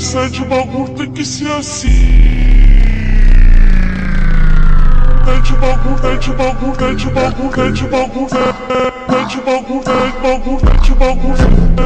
Sente o bagulho tem que ser assim. Sente o bagulho, sente o bagulho, sente o bagulho, sente o bagulho, sente o bagulho, sente o bagulho, sente o bagulho.